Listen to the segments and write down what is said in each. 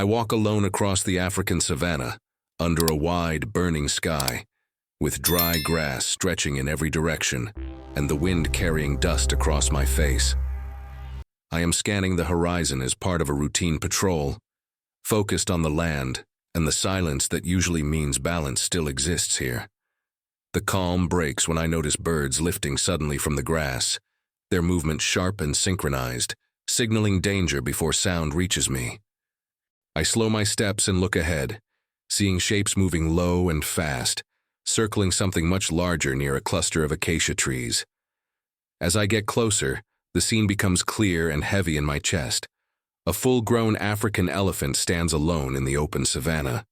I walk alone across the African savanna, under a wide, burning sky, with dry grass stretching in every direction and the wind carrying dust across my face. I am scanning the horizon as part of a routine patrol, focused on the land and the silence that usually means balance still exists here. The calm breaks when I notice birds lifting suddenly from the grass, their movement sharp and synchronized, signaling danger before sound reaches me. I slow my steps and look ahead, seeing shapes moving low and fast, circling something much larger near a cluster of acacia trees. As I get closer, the scene becomes clear and heavy in my chest. A full-grown African elephant stands alone in the open savanna.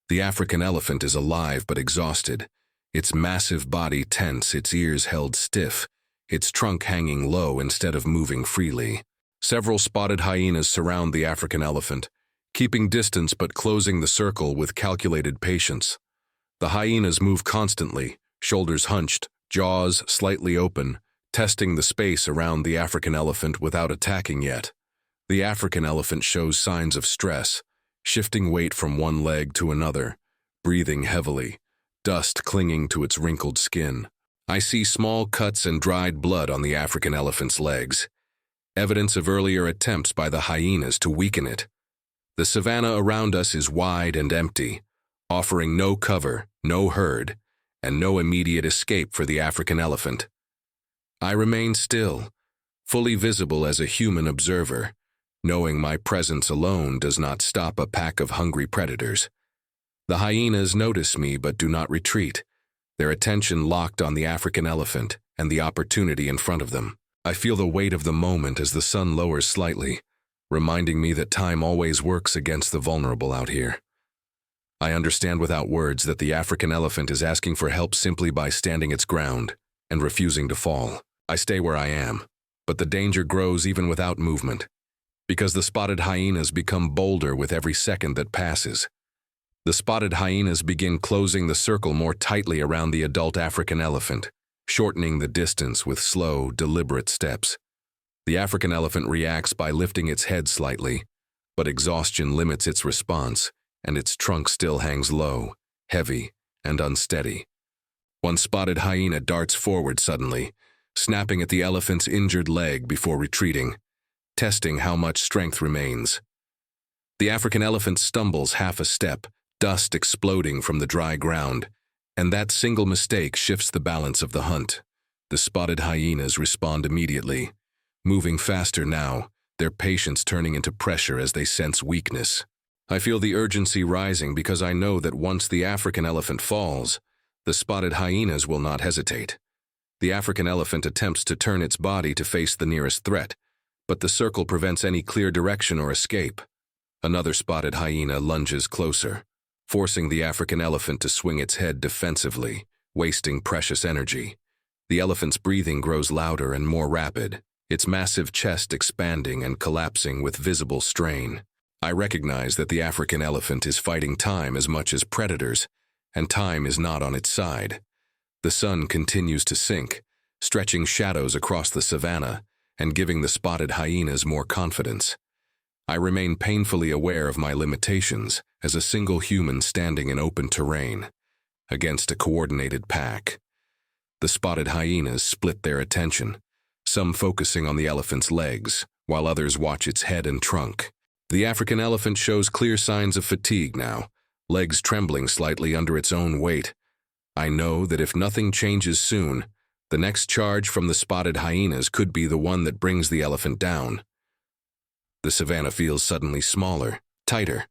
The African elephant is alive but exhausted, its massive body tense, its ears held stiff, its trunk hanging low instead of moving freely. Several spotted hyenas surround the African elephant, keeping distance but closing the circle with calculated patience. The hyenas move constantly, shoulders hunched, jaws slightly open, testing the space around the African elephant without attacking yet. The African elephant shows signs of stress, shifting weight from one leg to another, breathing heavily, dust clinging to its wrinkled skin. I see small cuts and dried blood on the African elephant's legs, evidence of earlier attempts by the hyenas to weaken it. The savanna around us is wide and empty, offering no cover, no herd, and no immediate escape for the African elephant. I remain still, fully visible as a human observer, knowing my presence alone does not stop a pack of hungry predators. The hyenas notice me but do not retreat, their attention locked on the African elephant and the opportunity in front of them. I feel the weight of the moment as the sun lowers slightly, reminding me that time always works against the vulnerable out here. I understand without words that the African elephant is asking for help simply by standing its ground and refusing to fall. I stay where I am, but the danger grows even without movement, because the spotted hyenas become bolder with every second that passes. The spotted hyenas begin closing the circle more tightly around the adult African elephant, shortening the distance with slow, deliberate steps. The African elephant reacts by lifting its head slightly, but exhaustion limits its response, and its trunk still hangs low, heavy, and unsteady. One spotted hyena darts forward suddenly, snapping at the elephant's injured leg before retreating, testing how much strength remains. The African elephant stumbles half a step, dust exploding from the dry ground, and that single mistake shifts the balance of the hunt. The spotted hyenas respond immediately, moving faster now, their patience turning into pressure as they sense weakness. I feel the urgency rising because I know that once the African elephant falls, the spotted hyenas will not hesitate. The African elephant attempts to turn its body to face the nearest threat, but the circle prevents any clear direction or escape. Another spotted hyena lunges closer, forcing the African elephant to swing its head defensively, wasting precious energy. The elephant's breathing grows louder and more rapid, its massive chest expanding and collapsing with visible strain. I recognize that the African elephant is fighting time as much as predators, and time is not on its side. The sun continues to sink, stretching shadows across the savanna and giving the spotted hyenas more confidence. I remain painfully aware of my limitations as a single human standing in open terrain against a coordinated pack. The spotted hyenas split their attention, some focusing on the elephant's legs, while others watch its head and trunk. The African elephant shows clear signs of fatigue now, legs trembling slightly under its own weight. I know that if nothing changes soon, the next charge from the spotted hyenas could be the one that brings the elephant down. The savanna feels suddenly smaller, tighter,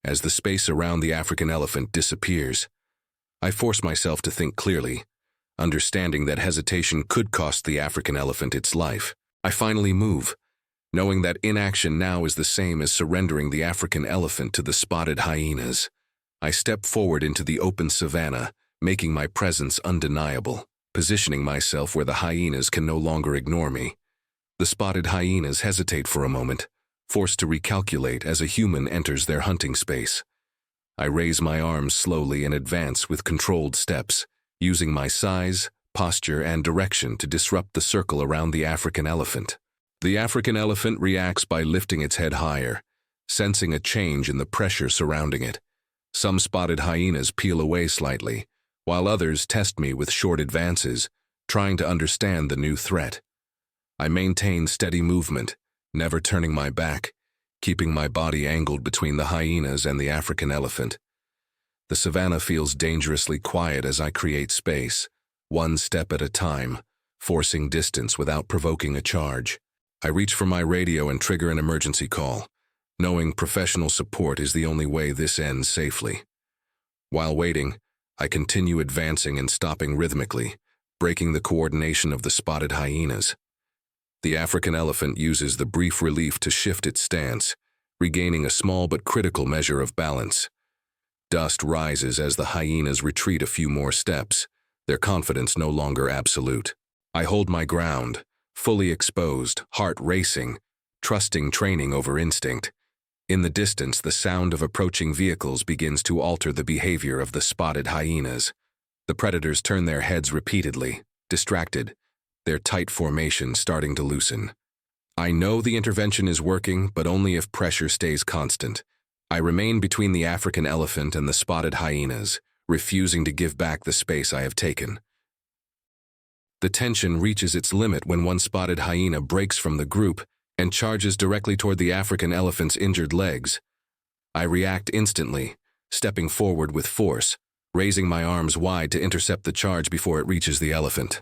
as the space around the African elephant disappears. I force myself to think clearly, understanding that hesitation could cost the African elephant its life. I finally move, knowing that inaction now is the same as surrendering the African elephant to the spotted hyenas. I step forward into the open savanna, making my presence undeniable, positioning myself where the hyenas can no longer ignore me. The spotted hyenas hesitate for a moment, forced to recalculate as a human enters their hunting space. I raise my arms slowly and advance with controlled steps, using my size, posture, and direction to disrupt the circle around the African elephant. The African elephant reacts by lifting its head higher, sensing a change in the pressure surrounding it. Some spotted hyenas peel away slightly, while others test me with short advances, trying to understand the new threat. I maintain steady movement, never turning my back, keeping my body angled between the hyenas and the African elephant. The savanna feels dangerously quiet as I create space, one step at a time, forcing distance without provoking a charge. I reach for my radio and trigger an emergency call, knowing professional support is the only way this ends safely. While waiting, I continue advancing and stopping rhythmically, breaking the coordination of the spotted hyenas. The African elephant uses the brief relief to shift its stance, regaining a small but critical measure of balance. Dust rises as the hyenas retreat a few more steps, their confidence no longer absolute. I hold my ground, fully exposed, heart racing, trusting training over instinct. In the distance, the sound of approaching vehicles begins to alter the behavior of the spotted hyenas. The predators turn their heads repeatedly, distracted, their tight formation starting to loosen. I know the intervention is working, but only if pressure stays constant. I remain between the African elephant and the spotted hyenas, refusing to give back the space I have taken. The tension reaches its limit when one spotted hyena breaks from the group and charges directly toward the African elephant's injured legs. I react instantly, stepping forward with force, raising my arms wide to intercept the charge before it reaches the elephant.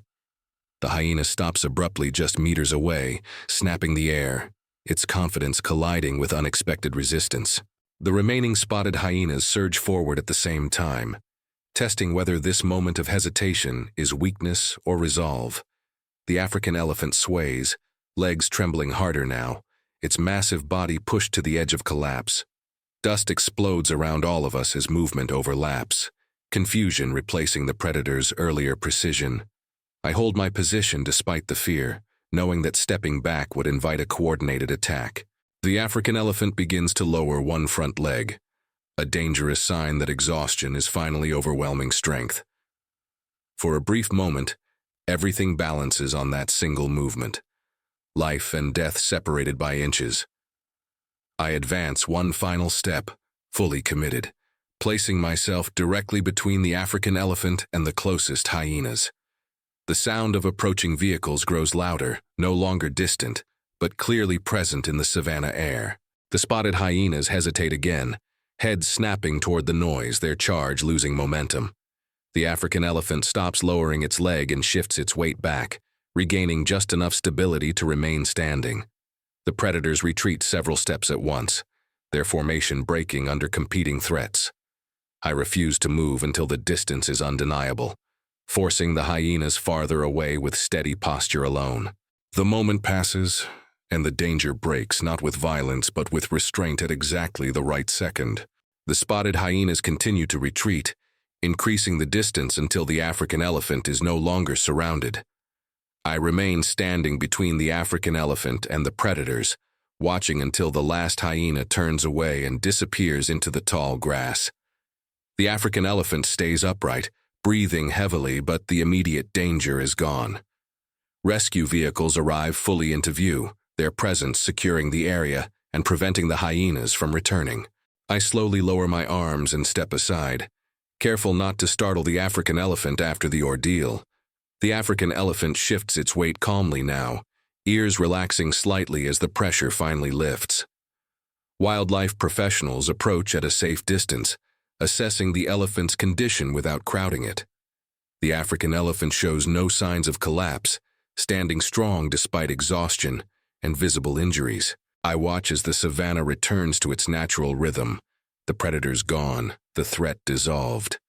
The hyena stops abruptly just meters away, snapping the air, its confidence colliding with unexpected resistance. The remaining spotted hyenas surge forward at the same time, testing whether this moment of hesitation is weakness or resolve. The African elephant sways, legs trembling harder now, its massive body pushed to the edge of collapse. Dust explodes around all of us as movement overlaps, confusion replacing the predator's earlier precision. I hold my position despite the fear, knowing that stepping back would invite a coordinated attack. The African elephant begins to lower one front leg, a dangerous sign that exhaustion is finally overwhelming strength. For a brief moment, everything balances on that single movement, life and death separated by inches. I advance one final step, fully committed, placing myself directly between the African elephant and the closest hyenas. The sound of approaching vehicles grows louder, no longer distant, but clearly present in the savanna air. The spotted hyenas hesitate again, heads snapping toward the noise, their charge losing momentum. The African elephant stops lowering its leg and shifts its weight back, regaining just enough stability to remain standing. The predators retreat several steps at once, their formation breaking under competing threats. I refuse to move until the distance is undeniable, forcing the hyenas farther away with steady posture alone. The moment passes, and the danger breaks, not with violence but with restraint at exactly the right second. The spotted hyenas continue to retreat, increasing the distance until the African elephant is no longer surrounded. I remain standing between the African elephant and the predators, watching until the last hyena turns away and disappears into the tall grass. The African elephant stays upright, breathing heavily, but the immediate danger is gone. Rescue vehicles arrive fully into view, their presence securing the area and preventing the hyenas from returning. I slowly lower my arms and step aside, careful not to startle the African elephant after the ordeal. The African elephant shifts its weight calmly now, ears relaxing slightly as the pressure finally lifts. Wildlife professionals approach at a safe distance, assessing the elephant's condition without crowding it. The African elephant shows no signs of collapse, standing strong despite exhaustion and visible injuries. I watch as the savanna returns to its natural rhythm, the predators gone, the threat dissolved.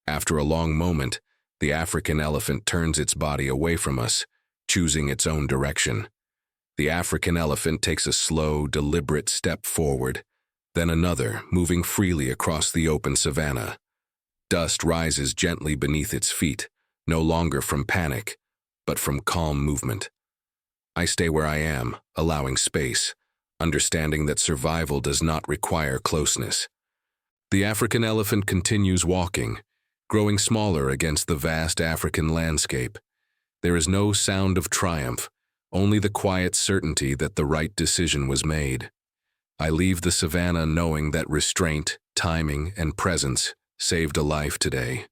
After a long moment, the African elephant turns its body away from us, choosing its own direction. The African elephant takes a slow, deliberate step forward, then another, moving freely across the open savanna. Dust rises gently beneath its feet, no longer from panic, but from calm movement. I stay where I am, allowing space, understanding that survival does not require closeness. The African elephant continues walking, growing smaller against the vast African landscape. There is no sound of triumph, only the quiet certainty that the right decision was made. I leave the savannah knowing that restraint, timing, and presence saved a life today.